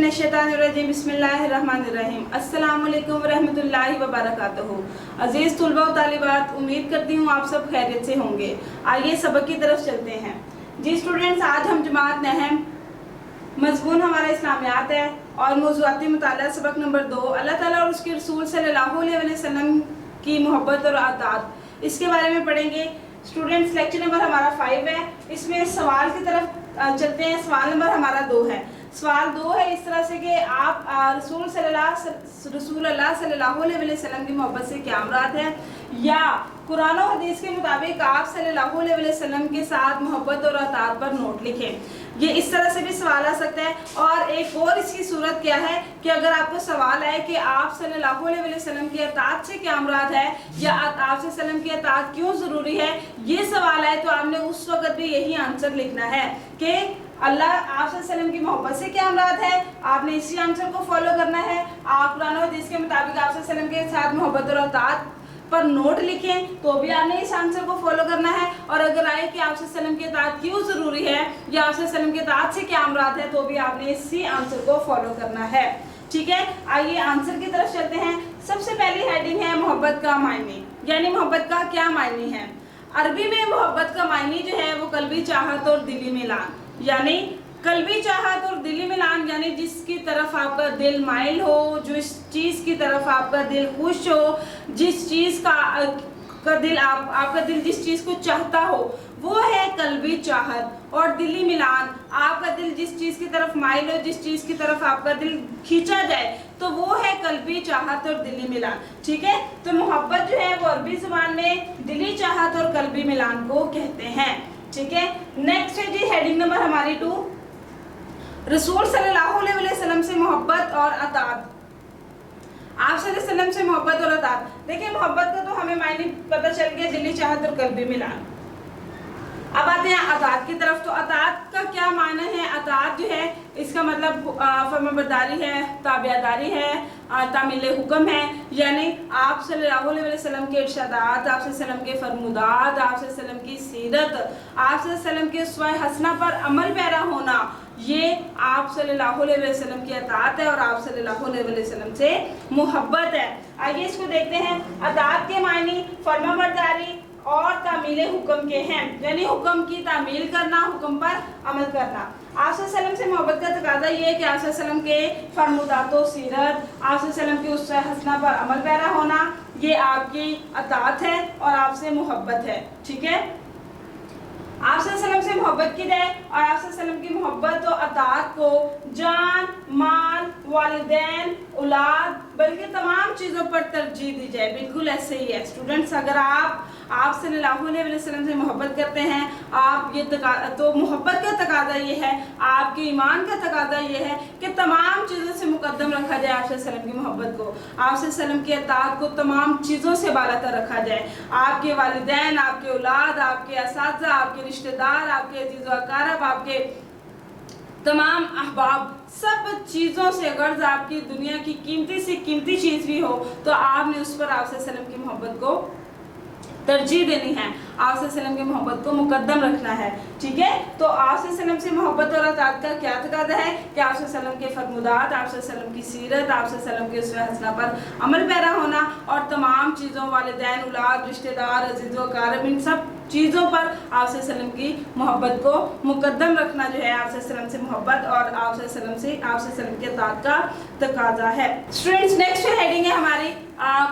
मिनश्शैतानिर्रजीम बिस्मिल्लाहिर्रहमानिर्रहीम अस्सलामुअलैकुम वरहमतुल्लाहि वबरकातुहू। अजीज़ तुलबा व तालिबात, उम्मीद करती हूँ आप सब खैरियत से होंगे। आइए सबक की तरफ चलते हैं। जी स्टूडेंट्स, आज हम जमात नहम मज़मून हमारा इस्लामियात है और मौज़ूआती मुताला सबक नंबर 2 अल्लाह ताला और उसके रसूल सल्लल्लाहु अलैहि वसल्लम की मोहब्बत और आदात, इसके बारे में पढ़ेंगे। स्टूडेंट्स, लेक्चर नंबर हमारा 5 है। इसमें सवाल की तरफ चलते हैं। सवाल नंबर हमारा 2 है। सवाल 2 है इस तरह से कि आप रसूल अल्लाह सल्लल्लाहु अलैहि वसल्लम की मोहब्बत से क्या मुराद है, या कुरान और हदीस के मुताबिक आप सल्लल्लाहु अलैहि वसल्लम के साथ मोहब्बत और अतात पर नोट लिखें। ये इस तरह से भी सवाल आ सकता है। और एक और इसकी सूरत क्या है कि अगर आपको सवाल है कि आप सल्लल्लाहु अलैहि वसल्लम की अतात से क्या मुराद है, या आप सल्लम की अतात क्यों ज़रूरी है, ये सवाल है, तो आपने उस वक्त भी यही आंसर लिखना है कि अल्लाह आप सल्लम की मोहब्बत से क्या मुराद है। आपने इसी आंसर को फॉलो करना है। आप कुरान और हदीस के मुताबिक आप सल्लम के साथ मोहब्बत और अतात पर नोट लिखें, तो भी आपने इस आंसर को फॉलो करना है। और अगर आए कि आप सल्लम की अतात क्यों ज़रूरी है, या आप सल्लम की अतात से क्या मुराद है, तो भी आपने इसी आंसर को फॉलो करना है। ठीक है, आइए आंसर की तरफ चलते हैं। सबसे पहली हेडिंग है मोहब्बत का मायने, यानी मोहब्बत का क्या मायने है। अरबी में मोहब्बत का मायने जो है वो कल्बी चाहत और दिली मिलान, यानी कल्बी चाहत और दिली मिलान, यानी जिसकी तरफ आपका दिल माइल हो, जो इस चीज़ की तरफ आपका दिल खुश हो, जिस चीज़ का दिल आपका दिल जिस चीज़ को चाहता हो, वो है कल्बी चाहत। और दिली मिलान, आपका दिल जिस चीज़ की तरफ माइल हो, जिस चीज़ की तरफ आपका दिल खींचा जाए, तो वो है कल्बी चाहत और दिली मिलान। ठीक है, तो मोहब्बत जो है वो अरबी ज़ुबान में दिली चाहत और कल्बी मिलान को कहते हैं। ठीक है, नेक्स्ट है जी हेडिंग नंबर हमारी 2, रसूल सल्लल्लाहु अलैहि वसल्लम से मोहब्बत और अतात। आप सल्लल्लाहु अलैहि वसल्लम से मोहब्बत और अतात, देखिए मोहब्बत का तो हमें मायने पता चल गया, दिली चाहत और कल्बी मिलान। अब आते हैं अतात की तरफ। तो अतात का क्या माना है। अतात जो है इसका मतलब फरमाबरदारी है, ताबियादारी है, तामील हुक्म है, यानी आप सल्लल्लाहु अलैहि वसल्लम के इरशादात, आप सल्लल्लाहु अलैहि वसल्लम के फरमुदात, आप सल्लल्लाहु अलैहि वसल्लम की सीरत, आप सल्लल्लाहु अलैहि वसल्लम के उसवा हसना पर अमल पैरा होना, ये आप सल्लल्लाहु अलैहि वसल्लम की अतात है और आप सल्लल्लाहु अलैहि वसल्लम से मोहब्बत है। आइए इसको देखते हैं। अतात के मायने फरमाबरदारी और तामील हुक्म के हैं, यानी हुक्म की तामील करना, हुक्म पर अमल करना। आप सल्लल्लाहु अलैहि वसल्लम से मोहब्बत का तकाजा ये है कि आप सल्लल्लाहु अलैहि वसल्लम के फरमुदात व सीरत, आप सल्लल्लाहु अलैहि वसल्लम की उसवा हसना पर अमल पैरा होना, ये आपकी अतात है और आपसे मोहब्बत है। ठीक है, आप सल्लल्लाहु अलैहि वसल्लम से मोहब्बत की जाए और आप सल्लल्लाहु अलैहि वसल्लम की मोहब्बत और अतात को जान, माल, वालिदैन, औलाद, बल्कि तमाम चीज़ों पर तरजीह दी जाए। बिल्कुल ऐसे ही है स्टूडेंट्स। अगर आप सल्लल्लाहु अलैहि वसल्लम से मोहब्बत करते हैं, आप ये तो मोहब्बत का तकाजा ये है, आपके ईमान का तकाजा ये है कि तमाम चीज़ों से मुकद्दम रखा जाए आप सल्लल्लाहु अलैहि वसल्लम की मोहब्बत को, आप सल्लल्लाहु अलैहि वसल्लम की अतात को तमाम चीज़ों से बालातर रखा जाए। आपके वालिदैन, आपके औलाद, आपके असातिज़ा, आपके रिश्तेदार, आपके अजीज़ व अकारब, आपके तमाम अहबाब, सब चीज़ों से गर्ज आपकी दुनिया की कीमती से कीमती चीज़ भी हो, तो आपने उस पर आप सल्लल्लाहु अलैहि वसल्लम की मोहब्बत को तरजीह देनी है, आप सल्लल्लाहु अलैहि वसल्लम की मोहब्बत को मुकद्दम रखना है। ठीक है, तो आप सल्लल्लाहु अलैहि वसल्लम से मोहब्बत और अतात का क्या तकादा है कि आप सल्लल्लाहु अलैहि वसल्लम के फरमुदात, आप सल्लल्लाहु अलैहि वसल्लम की सीरत, आप सल्लल्लाहु अलैहि वसल्लम के उसवा हसना पर अमल पैरा होना, और तमाम चीज़ों, वालिदैन, औलाद, रिश्तेदार, अजीज़ व अकारब, इन सब चीज़ों पर आप सल्लल्लाहु अलैहि वसल्लम की मोहब्बत को मुकद्दम रखना जो है आप सल्लल्लाहु अलैहि वसल्लम से मोहब्बत और आप सल्लल्लाहु अलैहि वसल्लम से आप सल्लल्लाहु अलैहि वसल्लम के अतात का तकाजा है। स्टूडेंट्स, नेक्स्ट हेडिंग है हमारी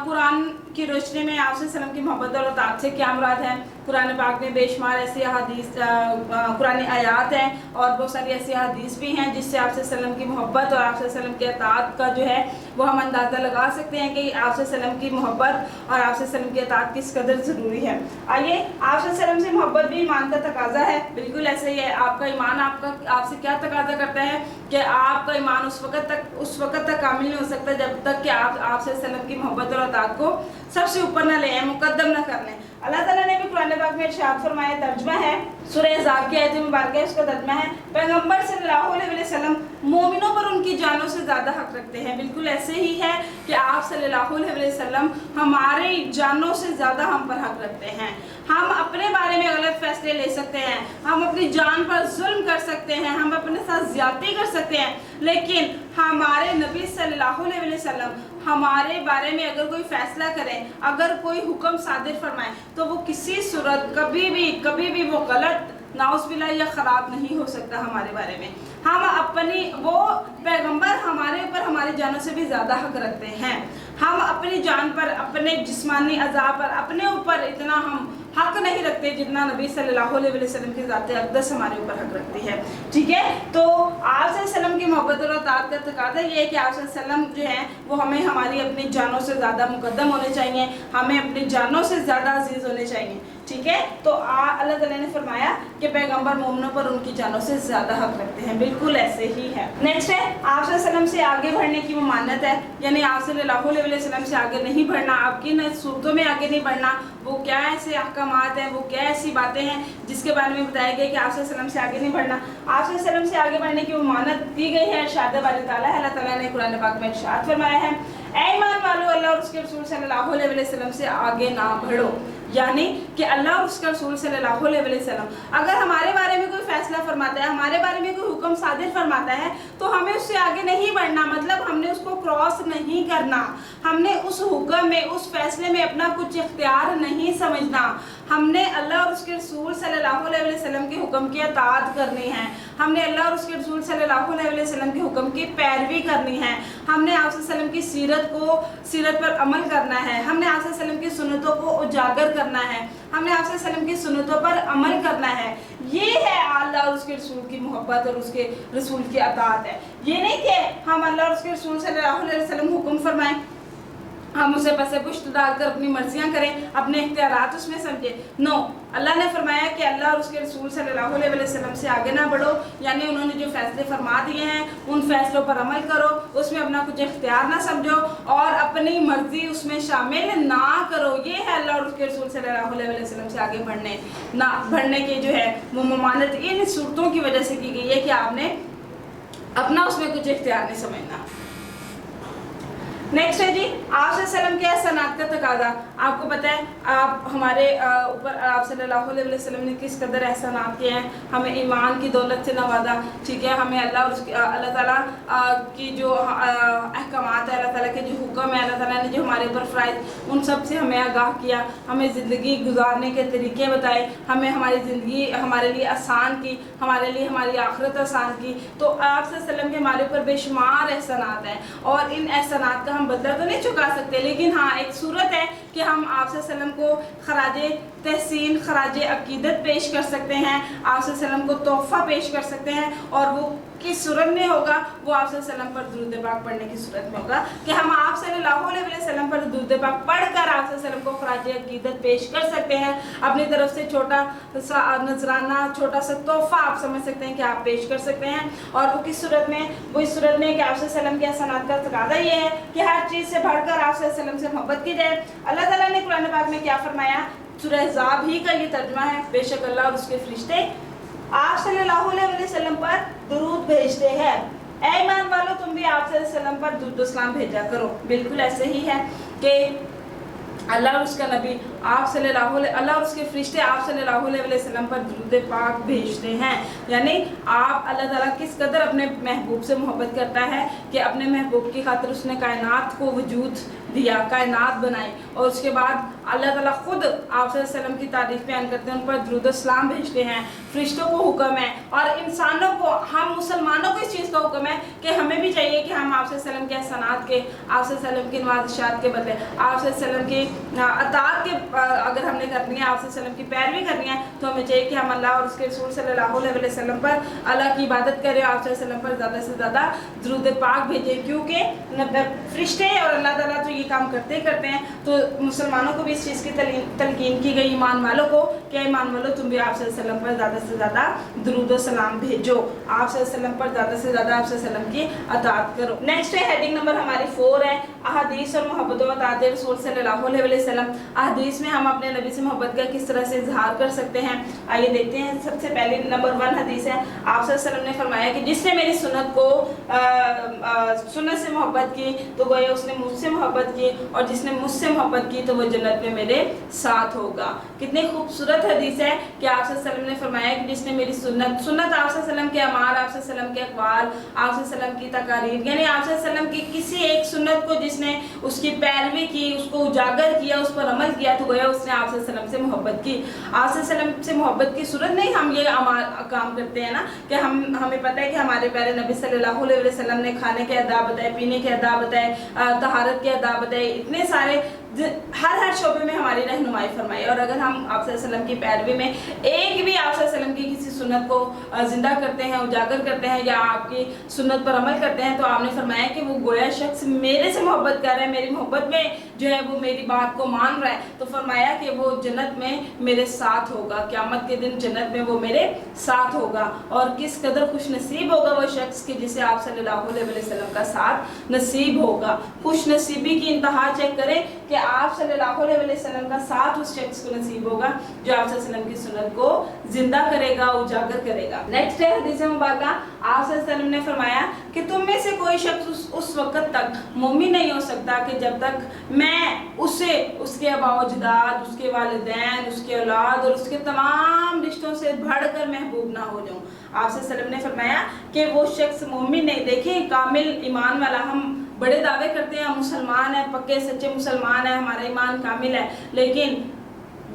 कुरान की रोशनी में आप सल्लल्लाहु अलैहि वसल्लम की मोहब्बत और अतात से क्या मुराद है। कुरान पाक में बेशुमार ऐसी हदीस, कुरानी आयात हैं और बहुत सारी ऐसी हदीस भी हैं जिससे आप सल्लल्लाहु अलैहि वसल्लम की मोहब्बत और आप सल्लल्लाहु अलैहि वसल्लम के अतात का जो है वो हम अंदाज़ा लगा सकते हैं कि आप सल्लल्लाहु अलैहि वसल्लम की मोहब्बत और आप सल्लल्लाहु अलैहि वसल्लम की अतात किस कदर ज़रूरी है। आइए, आप सल्लल्लाहु अलैहि वसल्लम से मोहब्बत भी ईमान का तकाजा है। बिल्कुल ऐसे ही है, आपका ईमान आपसे क्या तकाजा करता है कि आपका ईमान उस वक़्त तक कामिल नहीं हो सकता जब तक कि आप सल्लल्लाहु अलैहि वसल्लम की मोहब्बत और अतात को सबसे ऊपर न ले आए, मुकद्दम न कर लें। अल्लाह ताला ने भी कुरान पाक में इरशाद फरमाया, तर्जुमा है सूरह अहज़ाब की आयत मुबारक है, उसका तर्जुमा है, पैगंबर सल्लल्लाहु अलैहि वसल्लम मोमिनों पर उनकी जानों से ज़्यादा हक रखते हैं। बिल्कुल ऐसे ही है कि आप सल्लल्लाहु अलैहि वसल्लम हमारे जानों से ज़्यादा हम पर हक रखते हैं। हम अपने बारे में गलत फैसले फैसले ले सकते हैं, हम अपनी जान पर जुल्म कर सकते हैं, हम अपने साथ ज्यादती कर सकते हैं, लेकिन हमारे नबी सल्लल्लाहु अलैहि वसल्लम हमारे बारे में अगर कोई फैसला करें, अगर कोई हुक्म सादिर फरमाए, तो वो किसी सूरत कभी भी वो गलत नाउज़ुबिल्लाह या ख़राब नहीं हो सकता हमारे बारे में। हम अपनी वो पैगंबर हमारे ऊपर हमारी जानों से भी ज़्यादा हक रखते हैं। हम अपनी जान पर, अपने जिस्मानी अज़ा पर, अपने ऊपर इतना हम हक नहीं रखते जितना नबी सल्लल्लाहु अलैहि वसल्लम की ज़ात अक़दस हमारे ऊपर हक रखती है। ठीक है, तो आप सल्लल्लाहु अलैहि वसल्लम की मोहब्बत और अताअत का तकाज़ा ये है कि आप सल्लल्लाहु अलैहि वसल्लम जो है वो हमें हमारी अपनी जानों से ज़्यादा मुक़द्दम होने चाहिए, हमें अपनी जानों से ज़्यादा अजीज़ होने चाहिए। ठीक है, तो अल्लाह ताला ने फरमाया कि पैगंबर मोमिनों पर उनकी जानों से ज़्यादा हक रखते हैं, बिल्कुल ऐसे ही है। नेक्स्ट है आप सल्लल्लाहु अलैहि वसल्लम से आगे बढ़ने की ममानत है, यानी आप सल्लल्लाहु अलैहि वसल्लम से आगे नहीं बढ़ना, आपकी न सूरतों में आगे नहीं बढ़ना। वो क्या ऐसे अहकामात हैं, वो क्या ऐसी बातें हैं जिसके बारे में बताया गया कि आप सल्लल्लाहु अलैहि वसल्लम से आगे नहीं बढ़ना। आप सल्लल्लाहु अलैहि वसल्लम से आगे बढ़ने की ममानत दी गई है इरशाद बारी ताला, अल्लाह ताला ने कुरान पाक में इरशाद फरमाया है, ऐ ईमान वालों, अल्लाह और उसके रसूल सल्लल्लाहु अलैहि वसल्लम से आगे ना बढ़ो। यानी कि अल्लाह और उसका रसूल सल्लल्लाहु अलैहि वसल्लम अगर हमारे बारे में कोई फैसला फरमाता है, हमारे बारे में कोई हुक्म सादिर फरमाता है, तो हमें उससे आगे नहीं बढ़ना, मतलब हमने उसको क्रॉस नहीं करना, हमने उस हुक्म में, उस फैसले में अपना कुछ इख्तियार नहीं समझना। हमने अल्लाह और उसके रसूल सल्लल्लाहु अलैहि वसल्लम के हुक्म की अताअत करनी है, हमने अल्लाह और उसके रसूल सल्लल्लाहु अलैहि वसल्लम के हुक्म की पैरवी करनी है, हमने आप वसल्लम की सीरत पर अमल करना है, हमने आप वसल्लम की सुन्नतों को उजागर करना है, हमने आप वसल्लम की सुन्नतों पर अमल करना है। ये है अल्लाह और उसके रसूल की मोहब्बत और उसके रसूल की अताअत है। ये नहीं कि हम अल्लाह और उसके रसूल सल्लल्लाहु अलैहि वसल्लम हुक्म फरमाएं, हम उसे पसे पुश्त डालकर अपनी मर्जियां करें, अपने इख्तियारात उसमें समझे। नो, अल्लाह ने फरमाया कि अल्लाह और उसके रसूल सल्लल्लाहु अलैहि वसल्लम से आगे ना बढ़ो, यानी उन्होंने जो फैसले फरमा दिए हैं उन फैसलों पर अमल करो, उसमें अपना कुछ इख्तियार ना समझो और अपनी मर्जी उसमें शामिल ना करो। ये है अल्लाह और उसके रसूल सल्लल्लाहु अलैहि वसल्लम से आगे बढ़ने के जो है वो ममानत इन सूरतों की वजह से की गई है कि आपने अपना उसमें कुछ इख्तियार नहीं समझना। नेक्स्ट है जी आप सल्लम के एहसानात का तकाज़ा। आपको पता है आप हमारे ऊपर आप सल्लल्लाहु अलैहि वसल्लम ने किस कदर एहसानात किए हैं, हमें ईमान की दौलत से नवाजा। ठीक है, हमें अल्लाह ताला की जो अहकामात है, अल्लाह ताला के जो हुक्म है, अल्लाह ताला ने जो हमारे ऊपर फ़राइज़ उन सब से हमें आगाह किया, हमें ज़िंदगी गुजारने के तरीके बताए, हमें हमारी ज़िंदगी हमारे लिए आसान की, हमारे लिए हमारी आखिरत आसान की। तो आप सल्लम के हमारे ऊपर बेशुमार एहसानात हैं और इन एहसानात का हम बदला तो नहीं चुका सकते, लेकिन हाँ एक सूरत है कि हम आप सल्लम को खराजे तहसीन, खराजे अकीदत पेश कर सकते हैं, आप सल्लम को तोहफ़ा पेश कर सकते हैं। और वो किस सूरत में होगा, वो आप सल्लम पर दुरूद पाक पढ़ने की सूरत में होगा कि हम आप सल्लल्लाहु अलैहि वसल्लम पर दुरूद पाक पढ़कर आप सल्लम को खराजे अकीदत पेश कर सकते हैं। अपनी तरफ से छोटा सा नजराना, छोटा सा तोहफ़ा आप समझ सकते हैं कि आप पेश कर सकते हैं। और वो किस सूरत में, वो इस सूरत में कि आप सल्लम के एहसानात का तकाज़ा ये है कि हर चीज़ से बढ़कर आप सल्लम से मोहब्बत की जाए। अल्लाह ताला ने कुरान पाक में क्या फरमाया, सूरह अहज़ाब ही का ये तर्जुमा है, बेशक अल्लाह और उसके फरिश्ते आप सल्लल्लाहु अलैहि वसल्लम पर दुरूद भेजते हैं। ऐ ईमान वालों, तुम भी आप सल्लल्लाहु अलैहि वसल्लम पर दुरूद सलाम भेजा करो। बिल्कुल ऐसे ही है कि अल्लाह और उसका नबी अल्लाह और उसके फरिश्ते आप सल्लल्लाहु अलैहि वसल्लम पर दुरूद पाक भेजते हैं। यानी आप अल्लाह ताला किस कदर अपने महबूब से मोहब्बत करता है कि अपने महबूब की खातिर उसने कायनात को वजूद दिया, कायनात बनाई और उसके बाद अल्लाह ताला खुद आप सल्लल्लाहु अलैहि वसल्लम की तारीफ बयान करते हैं, उन पर दुरूद सलाम भेजते हैं। फरिश्तों को हुक्म है और इंसानों को, हम मुसलमानों को इस चीज़ का हुक्म है कि हमें भी चाहिए कि हम आप सल्लल्लाहु अलैहि वसल्लम के एहसानात के, आप सल्लल्लाहु अलैहि वसल्लम की नवाज़िशात के बदले, आप सल्लल्लाहु अलैहि वसल्लम की अताअत के अगर हमने करनी है, आप सल्लल्लाहु अलैहि वसल्लम की पैरवी करनी है, तो हमें चाहिए कि हम अल्लाह और उसके रसूल सल्लल्लाहु अलैहि वसल्लम पर अल्लाह की इबादत करें, आप सल्लल्लाहु अलैहि वसल्लम पर ज़्यादा से ज़्यादा दुरूद पाक भेजें। क्योंकि फरिश्ते और अल्लाह ताला तो ये काम करते हैं, तो मुसलमानों को भी इस चीज़ की तलकीन की गई, ईमान वालों को, क्या ईमान वालों तुम भी आप सल्लल्लाहु अलैहि वसल्लम पर ज़्यादा से ज़्यादा दुरूद और सलाम भेजो, आप सल्लल्लाहु अलैहि वसल्लम पर ज़्यादा से ज़्यादा आप सल्लल्लाहु अलैहि वसल्लम की अताअत करो। नेक्स्ट है हेडिंग नंबर हमारी 4 है अहादीस और मोहब्बत व अताअत रसूल सल्लल्लाहु अलैहि वसल्लम। अहादीस में हम अपने नबी से मोहब्बत का किस तरह से इजहार कर सकते हैं, आइए देखते हैं। सबसे पहले नंबर 1 हदीस है, आप सल्लल्लाहु अलैहि वसल्लम ने फरमाया कि जिसने मेरी सुन्नत से मोहब्बत की तो गोया उसने मुझसे मोहब्बत की और जिसने मुझसे मोहब्बत की तो वो जन्नत में मेरे साथ होगा। कितनी खूबसूरत हदीस है कि आप सल्लल्लाहु अलैहि वसल्लम ने फरमाया कि जिसने मेरी सुन्नत आप सल्लल्लाहु अलैहि वसल्लम के अमाल, आप सल्लल्लाहु अलैहि वसल्लम के अक़वाल, आप सल्लल्लाहु अलैहि वसल्लम की तकारीर, यानी आप सल्लल्लाहु अलैहि वसल्लम की किसी एक सुन्नत को जिसने उसकी पैरवी की, उसको उजागर किया, उस पर अमल किया, तो गोया उसने आप सल्लल्लाहु अलैहि वसल्लम से मोहब्बत की। आप सल्लल्लाहु अलैहि वसल्लम से मोहब्बत की सूरत नहीं हम ये काम करते हैं ना कि हमें पता है कि हमारे प्यारे नबी सल्लल्लाहु अलैहि वसल्लम ने खाने के आदाब बताए, पीने के आदाब बताए, तहारत के आदाब बताए, इतने सारे हर शोबे में हमारी रहनुमाई फरमाई। और अगर हम आप सल्लल्लाहु अलैहि वसल्लम की पैरवी में एक भी आप सल्लल्लाहु अलैहि वसल्लम की किसी सुन्नत को जिंदा करते हैं, उजागर करते हैं या आपकी सुन्नत पर अमल करते हैं, तो आपने फरमाया कि वो गोया शख्स मेरे से मोहब्बत कर रहा है, मेरी मोहब्बत में जो है वो मेरी बात को मान रहा है। तो फरमाया कि वो जन्नत में मेरे साथ होगा, क़यामत के दिन जन्नत में वो मेरे साथ होगा। और किस कदर खुश नसीब होगा वो शख्स कि जिसे आप सल्लल्लाहु अलैहि वसल्लम का साथ नसीब होगा। खुश नसीबी की इंतहा चेक करें कि आप सल्लल्लाहु अलैहि वसल्लम का साथ उस शख्स को नसीब होगा जो आप सल्लल्लाहु अलैहि वसल्लम की सुन्नत को जिंदा करेगा, उजागर करेगा। नेक्स्ट है हदीस मुबारक, आप सल्लल्लाहु अलैहि वसल्लम ने फरमाया कि तुम में से कोई शख्स उस वक्त तक मोमिन नहीं हो सकता कि जब तक मैं उसे उसके अबाउजदाद, उसके वालिदैन, उसके औलाद और उसके तमाम रिश्तों से बढ़कर महबूब ना हो जाऊं। आप सल्लल्लाहु अलैहि वसल्लम ने फरमाया कि वो शख्स मोमिन नहीं, देखें कामिल ईमान वाला, हम बड़े दावे करते हैं हम मुसलमान हैं, पक्के सच्चे मुसलमान हैं, हमारा ईमान कामिल है, लेकिन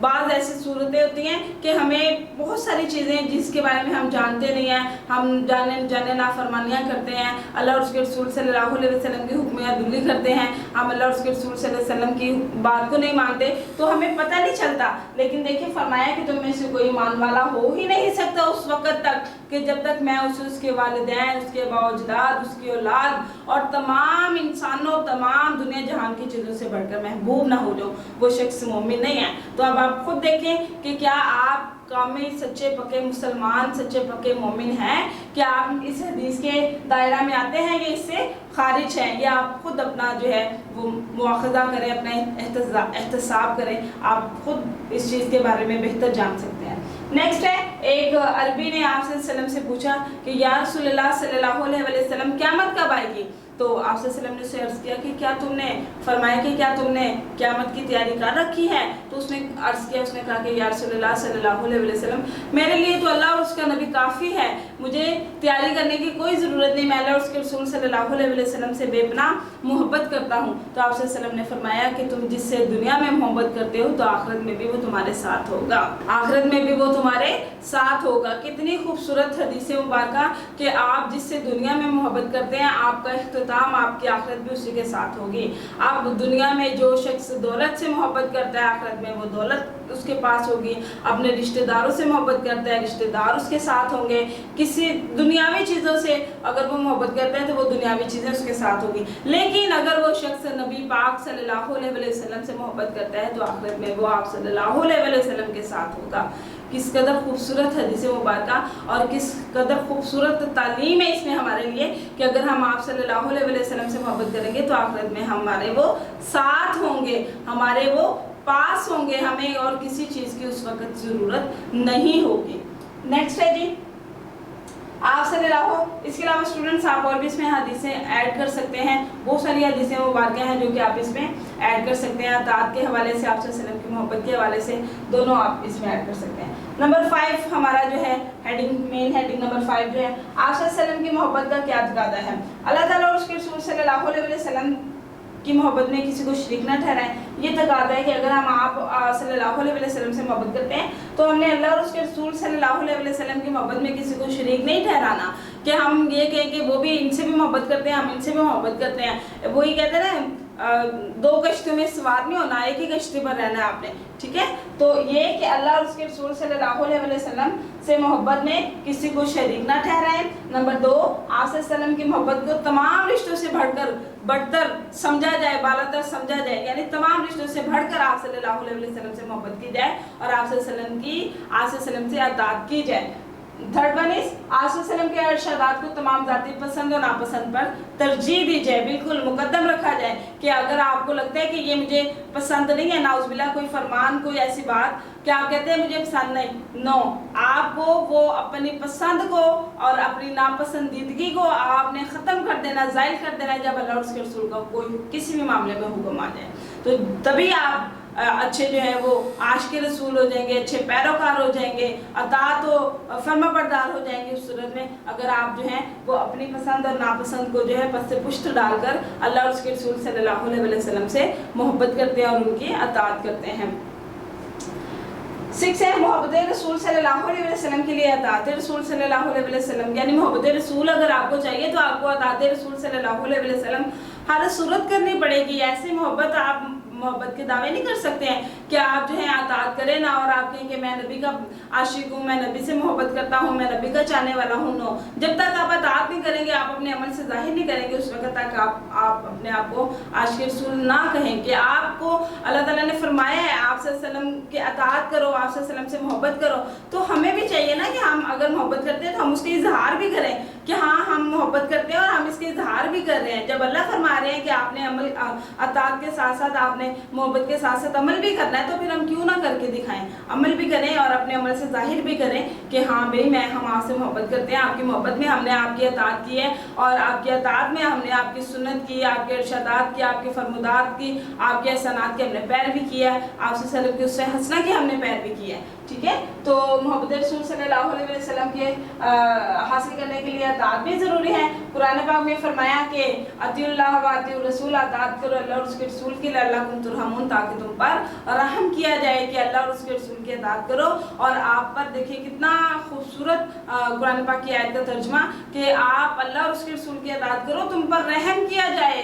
बाज़ ऐसी सूरतें होती हैं कि हमें बहुत सारी चीज़ें जिसके बारे में हम जानते नहीं हैं, हम जाने नाफरमानियाँ करते हैं, अल्लाह और उसके रसूल सल्लल्लाहु अलैहि वसल्लम की हुक्म करते हैं, हम अल्लाह और उसके रसूल सल्लल्लाहु अलैहि वसल्लम की बात को नहीं मानते, तो हमें पता नहीं चलता। लेकिन देखिए फरमाया कि तुम में से कोई ईमान वाला हो ही नहीं सकता उस वक़्त तक कि जब तक मैं उसके वालिदैन, उसके बाउजदाद, उसकी औलाद और तमाम इंसानों, तमाम दुनिया जहान की चीज़ों से बढ़कर महबूब ना हो जाऊँ, वो शख्स मोमिन नहीं है। तो अब आप खुद देखें कि क्या आप कामिल सच्चे पक्के मुसलमान, सच्चे पक्के मोमिन हैं? क्या आप इस हदीस के दायरा में आते हैं या इससे खारिज हैं? या आप खुद अपना जो है वो मुआखज़ा करें, अपना एहतसाब करें, आप खुद इस चीज़ के बारे में बेहतर जान सकते हैं। नेक्स्ट है, एक अरबी ने आप सल्लल्लाहु अलैहि वसल्लम से पूछा कि या रसूलल्लाह सल्लल्लाहु अलैहि वसल्लम क़यामत कब आएगी? तो आप सल्लल्लाहु अलैहि वसल्लम ने उसे अर्ज़ किया कि क्या तुमने फरमाया कि क्या तुमने क़यामत की तैयारी कर रखी है? तो उसने अर्ज़ किया, उसने कहा कि या रसूलल्लाह सल्लल्लाहु अलैहि वसल्लम मेरे लिए तो अल्लाह और उसका नबी काफ़ी है, मुझे तैयारी करने की कोई ज़रूरत नहीं, मैं अल्लाह और उसके रसूल सल्लल्लाहु अलैहि वसल्लम से बेपनाह मोहब्बत करता हूँ। तो आप सल्लल्लाहु अलैहि वसल्लम ने फरमाया कि तुम जिससे दुनिया में मोहब्बत करते हो तो आखिरत में भी वो तुम्हारे साथ होगा, आखिरत में भी वो तुम्हारे साथ होगा। कितनी खूबसूरत हदीस मुबारक कि आप जिससे दुनिया में मोहब्बत करते हैं आपका इख्तिताम, आपकी आखिरत भी उसी के साथ होगी। आप दुनिया में जो शख्स दौलत से मोहब्बत करता है आखिरत में वो दौलत उसके पास होगी, अपने रिश्तेदारों से मोहब्बत करता है रिश्तेदार उसके साथ होंगे, किसी दुनियावी चीज़ों से अगर वो मोहब्बत करते हैं तो वो दुनियावी चीज़ें उसके साथ होगी। लेकिन अगर वो शख्स नबी पाक सल्लल्लाहु अलैहि वसल्लम से मोहब्बत करता है तो आखिरत में वो आप सल्लल्लाहु अलैहि वसल्लम के साथ होगा। किस कदर खूबसूरत हदीस मुबारक और किस कदर खूबसूरत तालीम है इसमें हमारे लिए कि अगर हम आप सल्लल्लाहु अलैहि वसल्लम से मोहब्बत करेंगे तो आखिरत में हमारे वो साथ होंगे, हमारे वो पास होंगे, हमें और किसी चीज़ की उस वक्त ज़रूरत नहीं होगी। नेक्स्ट है जी आप सल्लल्लाहु, इसके अलावा स्टूडेंट्स आप और भी इसमें हदीसें ऐड कर सकते हैं, बहुत सारी हदीसें मुबारक हैं जो कि आप इसमें ऐड कर सकते हैं। अतात के हवाले से, आप सल्लल्लाहु अलैहि वसल्लम की मोहब्बत के हवाले से, दोनों आप इसमें ऐड कर सकते हैं। नंबर 5 हमारा जो है हेडिंग, मेन हेडिंग नंबर 5 जो है आप सल्लल्लाहु अलैहि वसल्लम की मोहब्बत का क्या तकादा है। अल्लाह ताला और उसके रसूल सल्लल्लाहु अलैहि वसल्लम की मोहब्बत में किसी को शरीक न ठहराएं। ये तकादा है कि अगर हम आप सल्लल्लाहु अलैहि वसल्लम से मोहब्बत करते हैं तो हमने अल्लाह और उसके रसूल सल्लल्लाहु अलैहि वसल्लम की मोहब्बत में किसी को शरीक नहीं ठहराना कि हम ये कहें कि वो भी इनसे भी मोहब्बत करते हैं, हम इनसे भी मोहब्बत करते हैं। वही कहते हैं ना, दो कश्तियों में सवार नहीं होना, एक ही कश्ती पर रहना है आपने, ठीक है। तो ये कि अल्लाह और उसके रसूल सल्लल्लाहु अलैहि वसल्लम से मोहब्बत में किसी को शरीक ना ठहराएं। नंबर 2, आप सल्लल्लाहु अलैहि वसल्लम की मोहब्बत को तमाम रिश्तों से बढ़तर समझा जाए, बालातर समझा जाए, यानी तमाम रिश्तों से बढ़कर आप सल्लल्लाहु अलैहि वसल्लम से मोहब्बत की जाए और आप सल्लल्लाहु अलैहि वसल्लम से अतात की जाए। थर्ड वन इज आप सल्लम के इरशादात को तमाम जाती पसंद और नापसंद पर तरजीह दी जाए, बिल्कुल मुकद्दम रखा जाए कि अगर आपको लगता है कि ये मुझे पसंद नहीं है, नाउज़ुबिल्लाह कोई फरमान कोई ऐसी बात कि आप कहते हैं मुझे पसंद नहीं, नो, आपको वो अपनी पसंद को और अपनी नापसंदीदगी को आपने ख़त्म कर देना, ज़ाहिर कर देना जब अल्लाह और उसके रसूल का कोई किसी भी मामले में हुक्म आ जाए। तो तभी आप अच्छे जो है वो आशिक़ रसूल हो जाएंगे, अच्छे पैरोकार हो जाएंगे, अताअत व फर्माबरदार हो जाएंगे उस सूरत में अगर आप जो है वो अपनी पसंद और नापसंद को जो है पस से पुश्त डालकर अल्लाह और उसके रसूल सल्लल्लाहु अलैहि वसल्लम से मोहब्बत करते हैं और उनकी अताअत करते हैं। 6 है मोहब्बत रसूल सल्लल्लाहु अलैहि वसल्लम के लिए अताअत रसूल सल्लल्लाहु अलैहि वसल्लम, यानी मोहब्बत रसूल अगर आपको चाहिए तो आपको अताअत रसूल सल्लल्लाहु अलैहि वसल्लम हर सूरत करनी पड़ेगी। ऐसी मोहब्बत आप मोहब्बत के दावे नहीं कर सकते हैं कि आप जो है अताअत करें ना और आप कहें कि मैं नबी का आशिक हूँ, मैं नबी से मोहब्बत करता हूँ, मैं नबी का चाहने वाला हूँ। नो, जब तक आप अताअत नहीं करेंगे, आप अपने अमल से जाहिर नहीं करेंगे, उस वक्त तक आप अपने आप को आशिक रसूल ना कहें। कि आपको अल्लाह ताला ने फरमाया है आप सल्लम के अताअत करो, आप सल्लम से मोहब्बत करो, तो हमें भी चाहिए ना कि हम अगर मोहब्बत करते हैं तो हम उसका इजहार भी करें कि हाँ हम मोहब्बत करते हैं और हम इसके इजहार भी कर रहे हैं। जब अल्लाह फरमा रहे हैं कि आपने अमल अताअत के साथ साथ आपने मोहब्बत के साथ साथ अमल भी करना है, तो फिर हम क्यों ना करके दिखाएं, अमल भी करें और अपने अमल से जाहिर भी करें कि हाँ भाई हम आपसे मोहब्बत करते हैं, आपकी मोहब्बत में हमने आपकी अताअत की है और आपकी अताअत में हमने आपकी सुन्नत की, आपके इरशादात की, आपके फरमुदात की, आपके एहसानात की हमने पैरवी किया है, आपसे सल्लम की उससे हंसना की हमने पैरवी की है। ठीक है, तो मोहब्बत रसूल सल्लल्लाहु अलैहि वसल्लम के हासिल करने के लिए अताअत भी ज़रूरी है। कुरान पाक में फरमाया कि अतिउल्लाह व अतिउर रसूल, अताअत करो अल्लाह और उसके रसूल की लअल्लकुम तुरहमून, ताकि तुम पर रहम किया जाए कि अल्लाह और उसके रसूल की अताअत करो। और आप पर देखिए कितना खूबसूरत कुरान पाक की आयत का तर्जुमा कि आप अल्लाह और उसके रसूल की अताअत करो, तुम पर रहम किया जाए,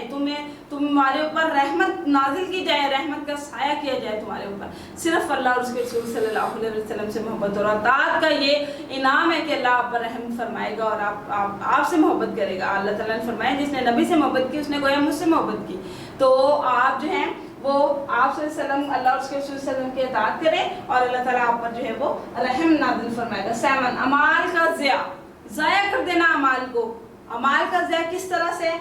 तुम्हारे ऊपर रहमत नाजिल की जाए, रहमत का साया किया जाए तुम्हारे ऊपर। सिर्फ अल्लाह और उसके रसूल सल्लल्लाहु अलैहि वसल्लम से मोहब्बत और अताअत का ये इनाम है कि अल्लाह आप पर रहम फरमाएगा और आपसे मोहब्बत करेगा। अल्लाह ताला ने फरमाया जिसने नबी से मोहब्बत की उसने गोया मुझसे मोहब्बत की। तो आप जो हैं वो आप सल्लम अल्लाह और उसके रसूल सल्लम की अताअत करें और अल्लाह ताला आप पर जो है वो रहम नाजिल फरमाएगा। 7 अमाल का ज़ाया कर देना अमाल को। अमाल का ज़ाया किस तरह से?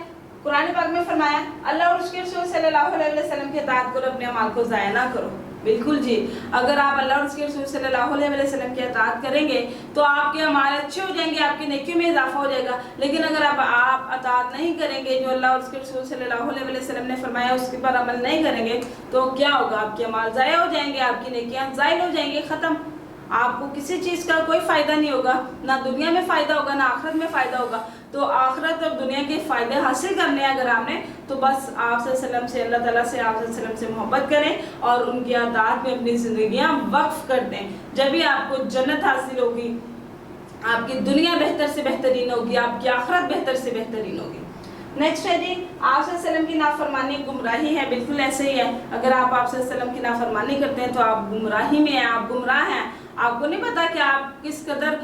कुरान पाक में फरमाया अल्लाह और उसके रसूल सल्लल्लाहु अलैहि वसल्लम की अताअत करो, अपने अमाल को ज़ाया ना करो। बिल्कुल जी, अगर आप अल्लाह और उसके रसूल सल्लल्लाहु अलैहि वसल्लम की अताअत करेंगे तो आपके अमाल अच्छे हो जाएंगे, आपकी नेकियों में इजाफा हो जाएगा। लेकिन अगर आप अताअत नहीं करेंगे, जो अल्लाह और उसके रसूल सल्लल्लाहु अलैहि वसल्लम ने फरमाया उसके पर अमल नहीं करेंगे, तो क्या होगा? आपके अमाल ज़ाया हो जाएंगे, आपकी नेकियां ज़ायल हो जाएंगी, ख़त्म। आपको किसी चीज़ का कोई फ़ायदा नहीं होगा, ना दुनिया में फ़ायदा होगा ना आखिरत में फ़ायदा होगा। तो आखिरत और दुनिया के फ़ायदे हासिल करने हैं अगर आपने, तो बस आप सल्लम से अल्लाह ताला से आप सल्लम से मोहब्बत करें और उनकी अताअत में अपनी ज़िंदगियाँ वक्फ कर दें। जब भी आपको जन्नत हासिल होगी, आपकी दुनिया बेहतर से बेहतरीन होगी, आपकी आखिरत बेहतर से बेहतरीन होगी। नेक्स्ट है जी आप सल्लम की नाफरमानी गुमराही है। बिल्कुल ऐसे ही है, अगर आप सल्लम की नाफरमानी करते हैं तो आप गुमराही में हैं, आप गुमराह हैं। आपको नहीं पता कि आप किस कदर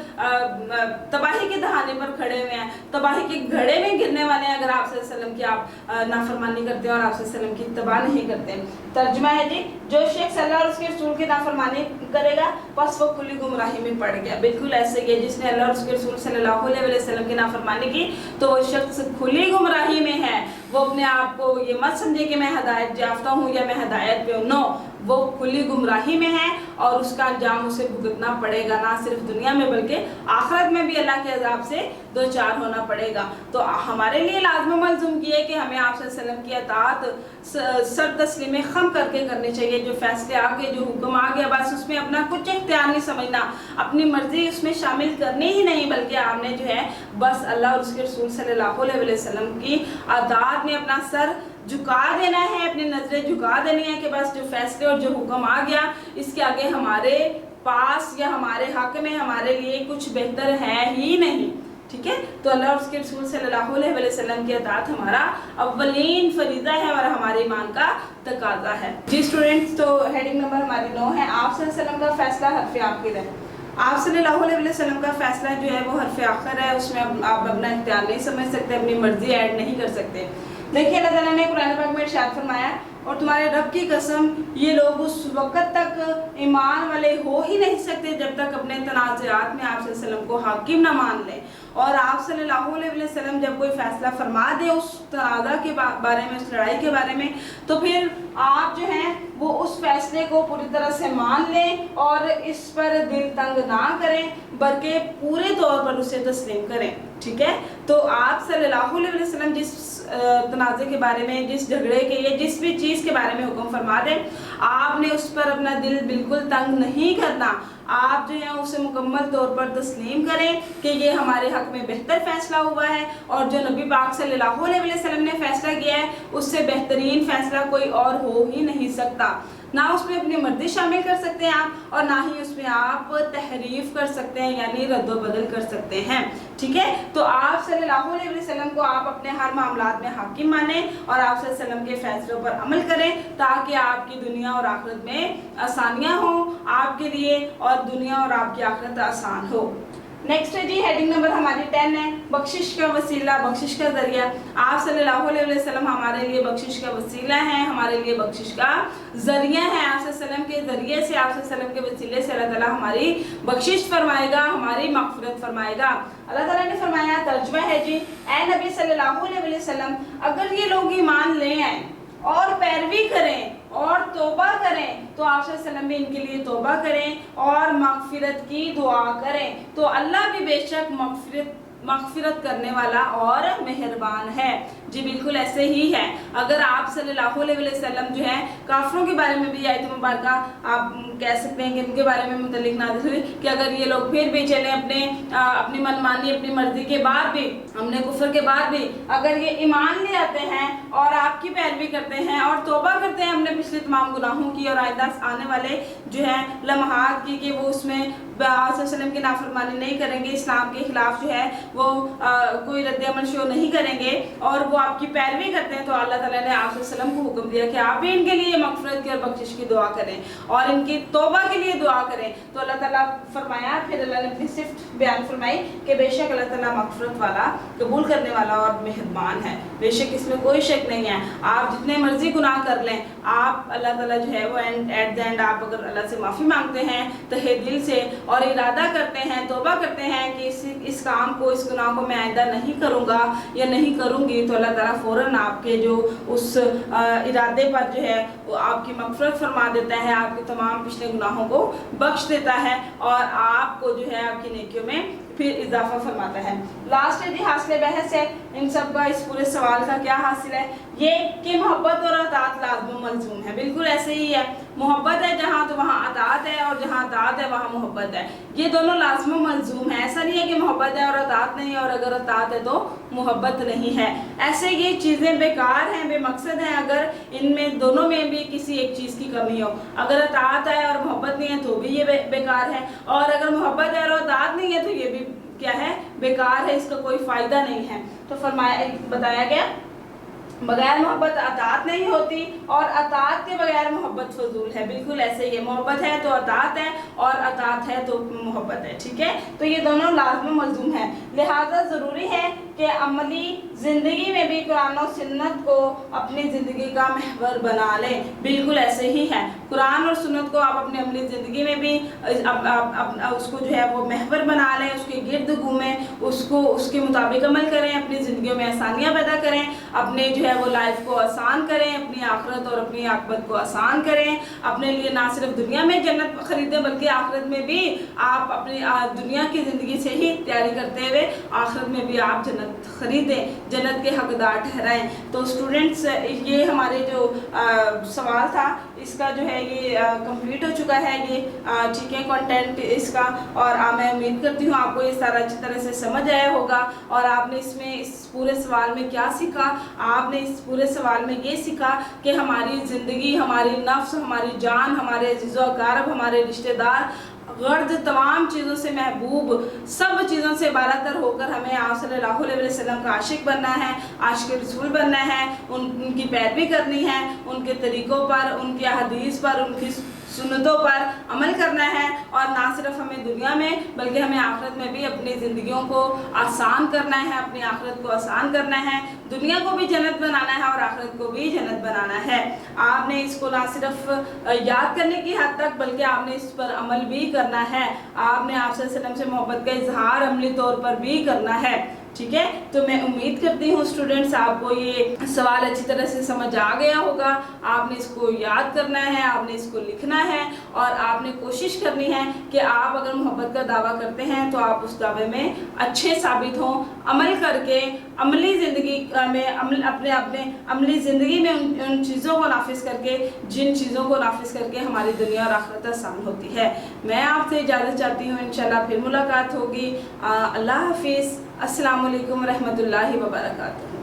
तबाही के दहाने पर खड़े हुए हैं, तबाही के घड़े में गिरने वाले हैं अगर आप सल्लम की आप नाफरमानी करते हैं और आप सल्लम की तबाह नहीं करते। तर्जुमा है जी जो शख्स अल्लाह और उसके रसूल की नाफरमानी करेगा बस वो खुली गुमराही में पड़ गया। बिल्कुल ऐसे ही है, जिसने अल्लाह और उसके रसूल सल्लल्लाहु अलैहि वसल्लम की नाफरमानी की तो वो शख्स खुली गुमराही में है। वो अपने आप को ये मत समझे कि मैं हिदायत याफ्ता हूँ या मैं हिदायत पे हूँ, नो, वो खुली गुमराही में है और उसका अंजाम उसे भुगतना पड़ेगा, ना सिर्फ दुनिया में बल्कि आखिरत में भी अल्लाह के अज़ाब से दो चार होना पड़ेगा। तो हमारे लिए लाज़िम मलज़ूम की है कि हमें आप सल्लम की अताअत सर तस्लीम खम करके करनी चाहिए। जो फैसले आ गए, जो हुक्म आ गया, बस उसमें अपना कुछ इख्तियार नहीं समझना, अपनी मर्जी उसमें शामिल करनी ही नहीं, बल्कि आपने जो है बस अल्लाह और उसके रसूल सल्लल्लाहु अलैहि वसल्लम की अताअत में अपना सर झुका देना है, अपनी नज़रें झुका देनी है कि बस जो फैसले और जो हुक्म आ गया इसके आगे हमारे पास या हमारे हक में हमारे लिए कुछ बेहतर है ही नहीं। ठीक है, तो अल्लाह और उसके रसूल सल्लल्लाहु अलैहि वसल्लम की अताअत हमारा अव्वलीन फरीज़ा है और हमारे ईमान का तकाज़ा है। जी स्टूडेंट्स, तो हेडिंग नंबर हमारी 9 है आप सल्लल्लाहु अलैहि वसल्लम का फैसला हर्फ़ आखिर है। आप सल्लल्लाहु अलैहि वसल्लम का फैसला जो है वो हर्फ़ आखिर है, उसमें आप अपना इख्तियार नहीं समझ सकते, अपनी मर्जी ऐड नहीं कर सकते। देखिए अल्लाह ताला ने कुरान पाक में इरशाद फरमाया और तुम्हारे रब की कसम ये लोग उस वक़्त तक ईमान वाले हो ही नहीं सकते जब तक अपने तनाज़ात में आप सल्लल्लाहु अलैहि वसल्लम को हाकिम ना मान लें। और आप सल्लल्लाहु अलैहि वसल्लम जब कोई फ़ैसला फरमा दे उस तनाज़ा के बारे में, उस लड़ाई के बारे में, तो फिर आप जो हैं वो उस फैसले को पूरी तरह से मान लें और इस पर दिल तंग ना करें, बल्कि पूरे तौर पर उसे तस्लीम करें। ठीक है, तो आप सल्लल्लाहु अलैहि वसल्लम जिस तनाज़े के बारे में, जिस झगड़े के या जिस भी चीज़ के बारे में हुक्म फरमा दें, आपने उस पर अपना दिल बिल्कुल तंग नहीं करना। आप जो है उसे मुकम्मल तौर पर तस्लीम करें कि ये हमारे हक़ में बेहतर फ़ैसला हुआ है और जो नबी पाक सल्लल्लाहु अलैहि वसल्लम ने फ़ैसला किया है उससे बेहतरीन फ़ैसला कोई और हो ही नहीं सकता। ना उसमें अपनी मर्ज़ी शामिल कर सकते हैं आप, और ना ही उसमें आप तहरीफ कर सकते हैं यानी रद्द बदल कर सकते हैं। ठीक है, तो आप सल्लल्लाहु अलैहि वसल्लम को आप अपने हर मामलात में हाकिम माने और आप सल्लल्लाहु अलैहि वसल्लम के फैसलों पर अमल करें ताकि आपकी दुनिया और आखिरत में आसानियाँ हों आपके लिए और दुनिया और आपकी आखिरत आसान हो। नेक्स्ट है जी, हेडिंग नंबर हमारी 10 है, बख्शिश का वसीला, बख्शिश का जरिया। आप सल्लल्लाहु अलैहि वसल्लम हमारे लिए बख्शिश का वसीला है, हमारे लिए बख्शिश का जरिया है। आप सल्लल्लाहु अलैहि वसल्लम के जरिए से, आप सल्लल्लाहु अलैहि वसल्लम के वसीले से अल्लाह ताला हमारी बख्शिश फरमाएगा, हमारी मग़फ़िरत फरमाएगा। अल्लाह ताला ने फरमाया, तर्जुमा है जी, ऐ नबी सल्लल्लाहु अलैहि वसल्लम, अगर ये लोग ईमान ले आए और पैरवी करें और तौबा करें तो आप सल्लल्लाहु अलैहि वसल्लम भी इनके लिए तौबा करें और मग़फ़िरत की दुआ करें, तो अल्लाह भी बेशक मग़फ़िरत करने वाला और मेहरबान है। जी बिल्कुल ऐसे ही है। अगर आप सल्लल्लाहु अलैहि वसल्लम जो है काफ़िरों के बारे में भी आयत मुबारक आप कह सकते हैं कि उनके बारे में मुतल्लिक़ नाज़िल हुई कि अगर ये लोग फिर भी चले अपनी मनमानी, अपनी मर्ज़ी के बाद भी, हमने कुफ्र के बाद भी अगर ये ईमान ले आते हैं और आपकी पैरवी करते हैं और तौबा करते हैं हमने पिछले तमाम गुनाहों की और आइंदा आने वाले जो है लम्हात की कि वो उसमें वसल्लम की नाफरमानी नहीं करेंगे, इस्लाम के खिलाफ जो है वो कोई रद्द अमल शो नहीं करेंगे और वो आपकी पैरवी करते हैं, तो अल्लाह ताला ने आप वसल्लम को हुक्म दिया कि आप भी इनके लिए मग़फ़िरत की और बख्शिश की दुआ करें और इनकी तौबा के लिए दुआ करें। तो अल्लाह ताला फरमाया, फिर अल्लाह ने अपनी सिफ़त बयान फरमाई कि बेशक अल्लाह ताला मग़फ़िरत वाला, कबूल करने वाला और मेहरबान है। बेशक इसमें कोई शक नहीं है। आप जितने मर्जी गुनाह कर लें, आप अल्लाह ताला जो है वो एट द एंड आप अगर अल्लाह से माफ़ी मांगते हैं तहे दिल से और इरादा करते हैं, तौबा करते हैं कि इस काम को, इस गुनाह को मैं आइंदा नहीं करूँगा या नहीं करूँगी, तो अल्लाह ताला फ़ौरन आपके जो उस इरादे पर जो है वो आपकी मग़फ़िरत फरमा देता है, आपके तमाम पिछले गुनाहों को बख्श देता है और आपको जो है आपकी नेकियों में फिर इजाफा फरमाता है। लास्ट है जी, हासिल बहस है इन सब का, इस पूरे सवाल का क्या हासिल है ये कि मोहब्बत और अताअत लाज़िम मलज़ूम है। बिल्कुल ऐसे ही है, मोहब्बत है जहाँ तो वहाँ अताअत है और जहाँ अताअत है वहाँ मोहब्बत है, ये दोनों लाज़िम मलज़ूम है। ऐसा नहीं है कि मोहब्बत है और अताअत नहीं है और अगर अताअत है तो मोहब्बत नहीं है। ऐसे ये चीज़ें बेकार हैं, बेमकसद हैं अगर इनमें दोनों में भी किसी एक चीज़ की कमी हो। अगर अताअत है और मोहब्बत नहीं है तो भी ये बेकार है, और अगर मोहब्बत है और अताअत नहीं है तो ये भी क्या है, बेकार है, इसका कोई फ़ायदा नहीं है। तो बताया गया बगैर मोहब्बत अताअत नहीं होती और अताअत के बगैर मोहब्बत फजूल है। बिल्कुल ऐसे ही है, मोहब्बत है तो अताअत है और अताअत है तो मोहब्बत है। ठीक है, तो ये दोनों लाज़िम मलज़ूम है। लिहाजा ज़रूरी है कि अमली ज़िंदगी में भी कुरान और सुन्नत को अपनी ज़िंदगी का महवर बना लें। बिल्कुल ऐसे ही है, कुरान और सुन्नत को आप अपनी अमली ज़िंदगी में भी उसको जो है वो महवर बना लें, उसके गिर्द घूमें, उसको उसके मुताबिक अमल करें, अपनी ज़िंदगियों में आसानियाँ पैदा करें, अपने जो है वो लाइफ को आसान करें, अपनी आखिरत और अपनी आक़िबत को आसान करें, अपने लिए ना सिर्फ दुनिया में जन्नत खरीदें बल्कि आखिरत में भी आप अपनी दुनिया की ज़िंदगी से ही तैयारी करते हुए आखिरत में भी आप जन्नत खरीदें, जन्नत के हकदार ठहराएं। तो स्टूडेंट्स, ये हमारे जो सवाल था इसका जो है ये कंप्लीट हो चुका है ये, ठीक है, कंटेंट इसका, और मैं उम्मीद करती हूँ आपको ये सारा अच्छी तरह से समझ आया होगा और आपने इसमें इस पूरे सवाल में क्या सीखा। आपने इस पूरे सवाल में ये सीखा कि हमारी ज़िंदगी, हमारी नफ्स, हमारी जान, हमारे अज़ीज़ो अक़ारब, हमारे रिश्तेदार, गर्द तमाम चीज़ों से महबूब, सब चीज़ों से बारातर होकर हमें आप सल्लल्लाहु अलैहि वसल्लम का आशिक बनना है, आशिक रसूल बनना है, उनकी पैरवी करनी है, उनके तरीक़ों पर, उनके हदीस पर, उनकी सुन्नतों पर अमल करना है और ना सिर्फ हमें दुनिया में बल्कि हमें आखिरत में भी अपनी ज़िंदगियों को आसान करना है, अपनी आखिरत को आसान करना है, दुनिया को भी जन्नत बनाना है और आखिरत को भी जन्नत बनाना है। आपने इसको ना सिर्फ याद करने की हद तक बल्कि आपने इस पर अमल भी करना है। आपने आप सल्लल्लाहु अलैहि वसल्लम से मोहब्बत का इजहार अमली तौर पर भी करना है। ठीक है, तो मैं उम्मीद करती हूँ स्टूडेंट्स आपको ये सवाल अच्छी तरह से समझ आ गया होगा। आपने इसको याद करना है, आपने इसको लिखना है और आपने कोशिश करनी है कि आप अगर मोहब्बत का दावा करते हैं तो आप उस दावे में अच्छे साबित हों, अमल करके अमली ज़िंदगी में अपने अमली ज़िंदगी में उन चीज़ों को नाफिज करके, जिन चीज़ों को नाफिज करके हमारी दुनिया और आखिरत आसान होती है। मैं आपसे इजाज़त चाहती हूँ, इंशाल्लाह फिर मुलाकात होगी। अल्लाह हाफिज़। अस्सलामु अलैकुम रहमतुल्लाहि व बरकातुहू।